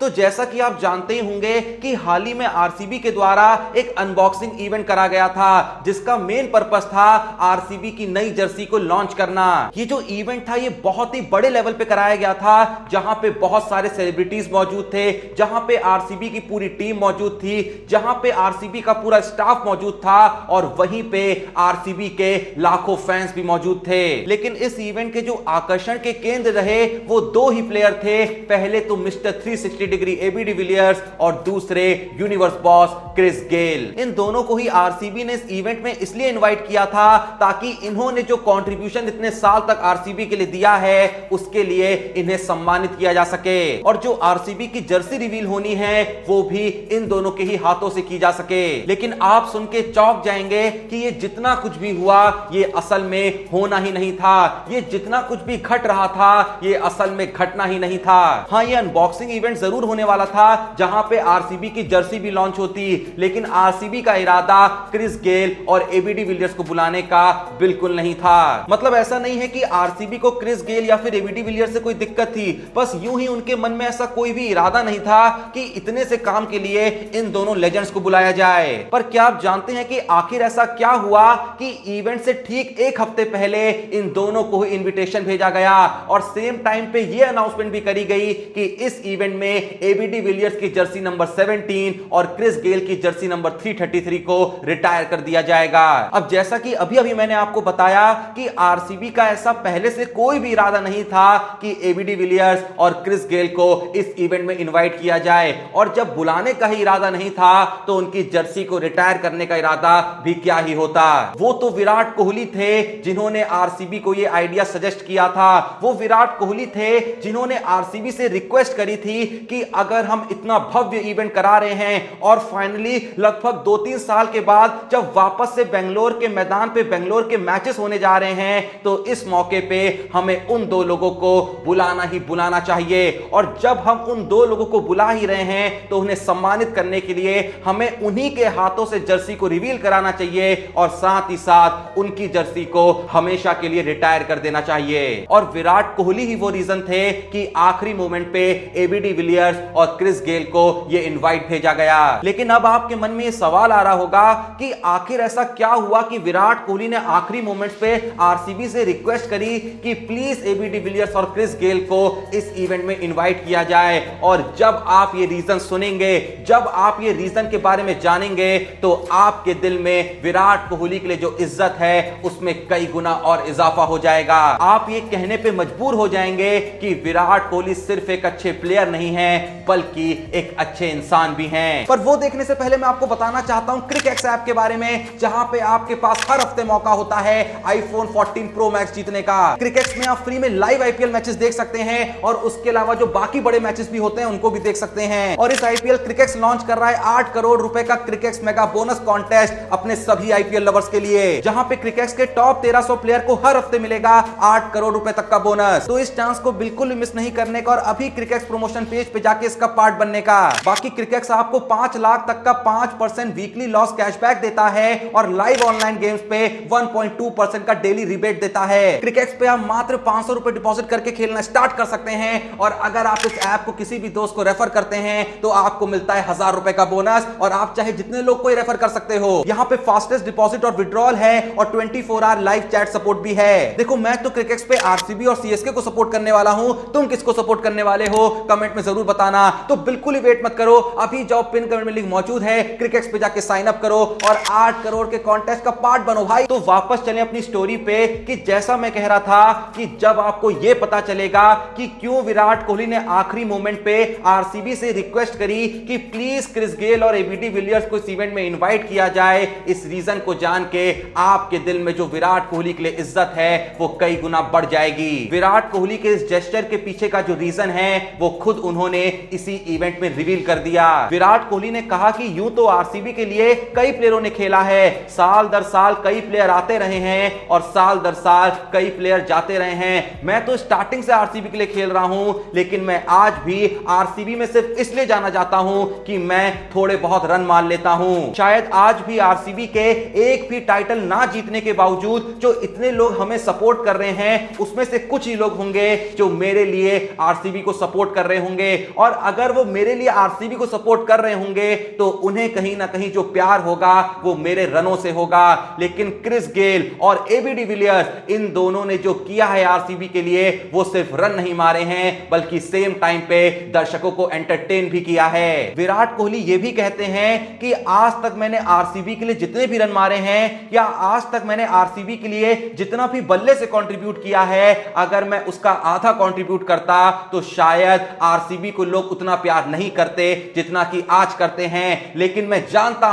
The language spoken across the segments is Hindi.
तो जैसा कि आप जानते ही होंगे कि हाल ही में आरसीबी के द्वारा एक अनबॉक्सिंग इवेंट करा गया था, जिसका मेन पर्पस था आरसीबी की नई जर्सी को लॉन्च करना। ये जो इवेंट था ये बहुत ही बड़े लेवल पे कराया गया था, जहां पे बहुत सारे सेलिब्रिटीज मौजूद थे, जहां पे आरसीबी की पूरी टीम मौजूद थी, जहां पे आरसीबी का पूरा स्टाफ मौजूद था और वहीं पे आरसीबी के लाखों फैंस भी मौजूद थे। लेकिन इस इवेंट के जो आकर्षण के केंद्र रहे वो दो ही प्लेयर थे। पहले तो मिस्टर 360 डिग्री एबी डिविलियर्स और दूसरे यूनिवर्स बॉस क्रिस गेल। इन दोनों को ही आरसीबी ने इस इवेंट में इसलिए इनवाइट किया था ताकि इन्होंने जो कंट्रीब्यूशन इतने साल तक आरसीबी के लिए दिया है उसके लिए इन्हें सम्मानित किया जा सके, और जो आरसीबी की जर्सी रिवील होनी है वो भी इन दोनों के ही हाथों से की जा सके। लेकिन आप सुन के चौंक जाएंगे कि ये जितना कुछ भी हुआ ये असल में होना ही नहीं था। ये जितना कुछ भी घट रहा था ये असल में घटना ही नहीं था। हाँ, ये अनबॉक्सिंग इवेंट जरूर होने वाला था जहां पे आरसीबी की जर्सी भी लॉन्च होती, लेकिन आरसीबी का इरादा क्रिस गेल और एबी डिविलियर्स को बुलाने का बिल्कुल नहीं था। मतलब ऐसा नहीं है कि आरसीबी को क्रिस गेल या फिर एबी डिविलियर्स से कोई दिक्कत थी, बस यूं ही उनके मन में ऐसा कोई भी इरादा नहीं था कि इतने से काम के लिए इन दोनों लेजेंड्स को बुलाया जाए। पर क्या आप जानते हैं कि आखिर ऐसा क्या हुआ कि इवेंट से ठीक एक हफ्ते पहले इन दोनों को इनविटेशन भेजा गया और सेम टाइम पे यह अनाउंसमेंट भी करी गई कि इस इवेंट में एबी डिविलियर्स की जर्सी नंबर 17 और क्रिस गेल की जर्सी नंबर 333 को रिटायर कर दिया जाएगा। अब जैसा कि अभी मैंने आपको बताया कि आरसीबी का ऐसा पहले से कोई भी इरादा नहीं था कि एबी डिविलियर्स और क्रिस गेल को इस इवेंट में इनवाइट किया जाए, और जब बुलाने का ही इरादा नहीं था तो उनकी जर्सी को रिटायर करने का इरादा भी क्या ही होता। वो तो विराट कोहली थे जिन्होंने आरसीबी को यह आइडिया सजेस्ट किया था। वो विराट कोहली थे जिन्होंने आरसीबी से रिक्वेस्ट करी थी कि अगर हम इतना भव्य इवेंट करा रहे हैं और फाइनली लगभग 2-3 साल के बाद जब वापस से बेंगलोर के मैदान पे बेंगलोर के मैचेस होने जा रहे हैं तो इस मौके पे हमें उन दो लोगों को बुलाना ही बुलाना चाहिए, और जब हम उन दो लोगों को बुला ही रहे हैं तो उन्हें सम्मानित करने के लिए हमें उन्हीं के हाथों से जर्सी को रिवील कराना चाहिए और साथ ही साथ उनकी जर्सी को हमेशा के लिए रिटायर कर देना चाहिए। और विराट कोहली ही वो रीजन थे कि आखिरी मोमेंट पे एबी डिविलियर्स और क्रिस गेल को यह इनवाइट भेजा गया। लेकिन अब आपके मन में यह सवाल आ रहा होगा कि आखिर ऐसा क्या हुआ कि विराट कोहली ने आखिरी मोमेंट्स पे आरसीबी से रिक्वेस्ट करी कि प्लीज एबी डिविलियर्स और क्रिस गेल को इस इवेंट में इनवाइट किया जाए। और जब आप ये रीजन सुनेंगे, जब आप ये रीजन के बारे में जानेंगे तो आपके दिल में विराट कोहली के लिए जो इज्जत है उसमें कई गुना और इजाफा हो जाएगा। आप ये कहने पे मजबूर हो जाएंगे कि विराट कोहली सिर्फ एक अच्छे प्लेयर नहीं है बल्कि एक अच्छे इंसान भी हैं। पर वो देखने से पहले मैं आपको बताना चाहता हूं क्रिकेक्स ऐप के बारे में, जहां पे आपके पास हर हफ्ते मौका होता है आईफोन 14 प्रो मैक्स जीतने का। क्रिकेक्स में आप फ्री में लाइव आईपीएल मैचेस देख सकते हैं और उसके अलावा जो बाकी बड़े मैचेस भी होते हैं उनको भी देख सकते हैं। और इस आईपीएल क्रिकेक्स लॉन्च कर रहा है 8 करोड़ रुपए का क्रिकेक्स मेगा बोनस कॉन्टेस्ट अपने सभी आईपीएल लवर्स के लिए, जहां पे क्रिकेक्स के टॉप 1300 प्लेयर को हर हफ्ते मिलेगा 8 करोड़ रुपए तक का बोनस। तो इस चांस को बिल्कुल भी मिस नहीं करने का और अभी क्रिकेक्स प्रमोशन पेज पे जाके इसका पार्ट बनने का। बाकी क्रिकेक्स आपको 5 लाख तक का 5% वीकली लॉस कैशबैक देता है और लाइव ऑनलाइन गेम्स पे 1.2% का डेली रिबेट देता है। क्रिकेक्स पे आप मात्र 500 रुपए डिपॉजिट करके खेलना स्टार्ट कर सकते हैं, और अगर आप इस ऐप को किसी भी दोस्त को रेफर करते हैं तो आपको मिलता है 1000 रुपए का बोनस, और आप चाहे जितने लोग को रेफर कर सकते हो। यहाँ पे फास्टेस्ट डिपॉजिट और विड्रॉल है और 24 आवर लाइव चैट सपोर्ट भी है। देखो, मैं तो क्रिकेक्स पे आरसीबी और सीएसके को सपोर्ट करने वाला हूं, तुम किसको सपोर्ट करने वाले हो कमेंट में जरूर बताना। तो बिल्कुल ही वेट मत करो, अभी जाओ, पिन कमेंट में लिंक मौजूद है, क्रिकेक्स पे जाके साइन अप करो और 8 करोड़ के कॉन्टेस्ट का पार्ट बनो भाई। तो वापस चलें अपनी स्टोरी पे कि जैसा मैं कह रहा था कि जब आपको यह पता चलेगा कि क्यों विराट कोहली ने आखिरी मोमेंट पे आरसीबी से रिक्वेस्ट करी कि प्लीज क्रिस गेल और एबी डिविलियर्स को इस इवेंट में इनवाइट किया जाए, इस रीजन को जान के आपके दिल में जो विराट कोहली के लिए इज्जत है वो कई गुना बढ़ जाएगी। विराट कोहली के इस जेस्चर के पीछे का जो रीजन है वो खुद उन्होंने इसी इवेंट में रिवील कर दिया। विराट कोहली ने कहा कि यूं तो आरसीबी के लिए कई प्लेयरों ने खेला है, साल दर साल कई प्लेयर आते रहे हैं और साल दर साल कई प्लेयर जाते रहे हैं। मैं तो स्टार्टिंग से आरसीबी के लिए खेल रहा हूं, लेकिन मैं आज भी आरसीबी में सिर्फ इसलिए जाना चाहता हूं कि मैं थोड़े बहुत रन मार लेता हूं। शायद आज भी आरसीबी के एक भी टाइटल ना जीतने के बावजूद जो इतने लोग हमें सपोर्ट कर रहे हैं उसमें से कुछ ही लोग होंगे जो मेरे लिए आरसीबी को सपोर्ट कर रहे होंगे, और अगर वो मेरे लिए आरसीबी को सपोर्ट कर रहे होंगे तो उन्हें कहीं ना कहीं जो प्यार होगा वो मेरे रनों से होगा। लेकिन क्रिस गेल और एबी डिविलियर्स, इन दोनों ने जो किया है आरसीबी के लिए, वो सिर्फ रन नहीं मारे हैं बल्कि सेम टाइम पे दर्शकों को एंटरटेन भी किया है। विराट कोहली ये भी कहते हैं कि आज तक मैंने आरसीबी के लिए जितने भी रन मारे हैं या आज तक मैंने आरसीबी के लिए जितना भी बल्ले से कंट्रीब्यूट किया है, अगर मैं उसका आधा कंट्रीब्यूट करता तो शायद आरसीबी को लोग उतना प्यार नहीं करते जितना कि आज करते हैं। लेकिन मैं जानता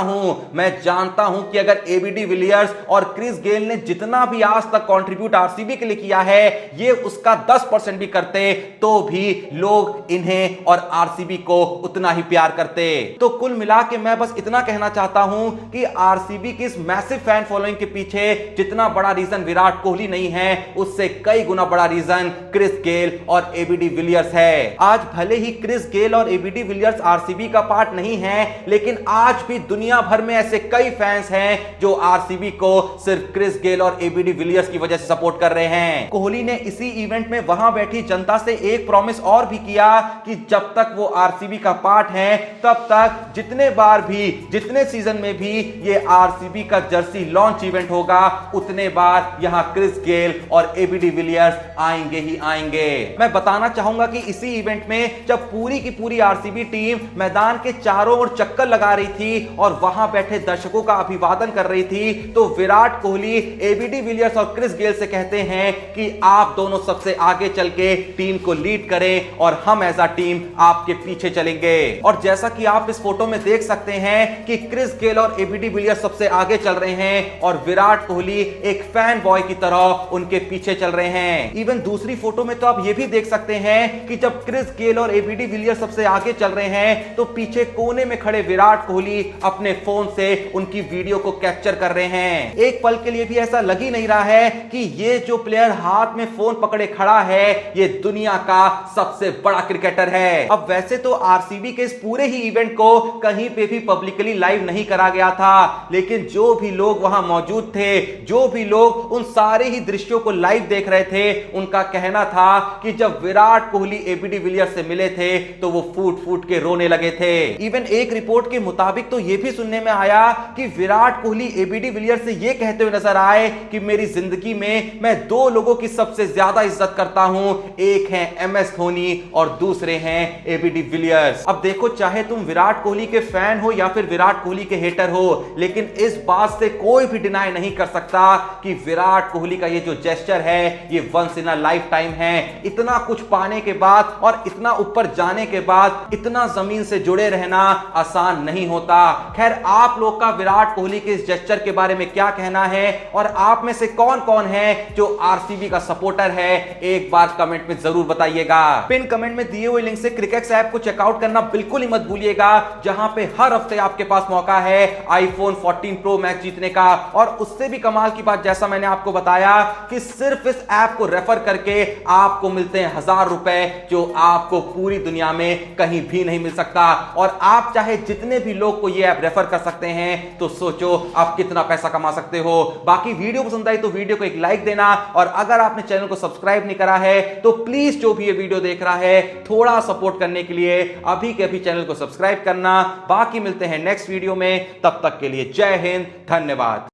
हूं कि अगर एबी डिविलियर्स और क्रिस गेल ने जितना भी आज तक कंट्रीब्यूट आरसीबी के लिए किया है, ये उसका 10% भी करते तो भी लोग इन्हें और आरसीबी को उतना ही प्यार करते। तो कुल मिला के मैं बस इतना कहना चाहता हूं कि आरसीबी की इस मैसिव फैन फॉलोइंग के पीछे जितना बड़ा रीजन विराट कोहली नहीं है, उससे कई गुना बड़ा रीजन क्रिस गेल और एबी डिविलियर्स है। आज भले ही क्रिस गेल और एबी डिविलियर्स आरसीबी का पार्ट नहीं है, लेकिन आज भी दुनिया भर में ऐसे कई फैंस हैं जो आरसीबी को सिर्फ क्रिस गेल और एबी डिविलियर्स की वजह से सपोर्ट कर रहे हैं। कोहली ने इसी इवेंट में वहां बैठी जनता से एक प्रॉमिस और भी किया कि जब तक वो आरसीबी का पार्ट है तब तक जितने बार भी, जितने सीजन में भी ये आरसीबी का जर्सी लॉन्च इवेंट होगा, उतने बार यहां क्रिस गेल और एबी डिविलियर्स आएंगे ही आएंगे। मैं बताना चाहूंगा कि इसी इवेंट में जब पूरी की पूरी आरसीबी टीम मैदान के चारों ओर चक्कर लगा रही थी और वहां बैठे दर्शकों का अभिवादन कर रही थी, तो विराट कोहली एबी डिविलियर्स और क्रिस गेल से कहते हैं कि आप दोनों सबसे आगे चल के टीम को लीड करें और हम एज अ टीम आपके पीछे चलेंगे। और जैसा कि आप इस फोटो में देख सकते हैं कि क्रिस गेल और एबी डिविलियर्स सबसे आगे चल रहे हैं और विराट कोहली एक फैन बॉय की तरह उनके पीछे चल रहे हैं। इवन दूसरी फोटो में तो आप ये भी देख सकते हैं कि जब क्रिस गेल और एबी डिविलियर्स सबसे आगे चल रहे हैं तो पीछे कोने में खड़े विराट कोहली अपने फोन से उनकी वीडियो को कैप्चर कर रहे हैं। एक पल के लिए भी ऐसा लग ही नहीं रहा है कि ये जो प्लेयर हाथ में फोन पकड़े खड़ा है ये दुनिया का सबसे बड़ा क्रिकेटर है। अब वैसे तो आरसीबी के इस पूरे ही इवेंट को कहीं पे भी पब्लिकली लाइव नहीं करा गया था, लेकिन जो भी लोग वहां मौजूद थे, जो भी लोग उन सारे ही दृश्यों को लाइव देख रहे थे, उनका कहना था कि जब विराट कोहली एबी डिविलियर्स से मिले थे तो वो फूट फूट के रोने लगे थे। इवन एक रिपोर्ट के मुताबिक तो यह भी सुनने में आया कि विराट कोहली एबी डिविलियर्स से यह कहते हुए नजर आए कि मेरी जिंदगी में मैं दो लोगों की सबसे ज्यादा इज्जत करता हूं, एक है एमएस धोनी और दूसरे हैं एबी डिविलियर्स। अब देखो, चाहे तुम विराट कोहली के फैन हो या फिर विराट कोहली के हेटर हो, लेकिन इस बात से कोई भी डिनाई नहीं कर सकता कि विराट कोहली का ये जो जेस्चर है ये once in a life time है। इतना कुछ पाने के बाद और इतना ऊपर जाने के बाद इतना जमीन से जुड़े रहना आसान नहीं होता। खैर, आप लोग का विराट कोहली के इस जेस्चर के बारे में क्या कहना है और आप में से कौन कौन है जो आरसीबी का सपोर्टर है, एक बार कमेंट में जरूर बताइएगा। पिन कमेंट में दिए हुए लिंक से क्रिकेट ऐप को चेकआउट करना बिल्कुल ही मत भूलिएगा, जहां पे हर हफ्ते आपके पास मौका है आईफोन 14 प्रो मैक्स जीतने का। और उससे भी कमाल की बात, जैसा मैंने आपको बताया कि सिर्फ इस ऐप को रेफर करके आपको मिलते हैं 1000 रुपए, जो आपको पूरी दुनिया में कहीं भी नहीं मिल सकता। और आप चाहे जितने भी लोग को यह ऐप रेफर कर सकते हैं, तो सोचो आप कितना पैसा कमा सकते हो। बाकी वीडियो पसंद आई तो वीडियो को एक लाइक देना, और अगर आपने चैनल को सब्सक्राइब नहीं करा है तो प्लीज जो भी ये वीडियो देख रहा है, थोड़ा सपोर्ट करने के लिए अभी के अभी चैनल को सब्सक्राइब करना। बाकी मिलते हैं नेक्स्ट वीडियो में, तब तक के लिए जय हिंद, धन्यवाद।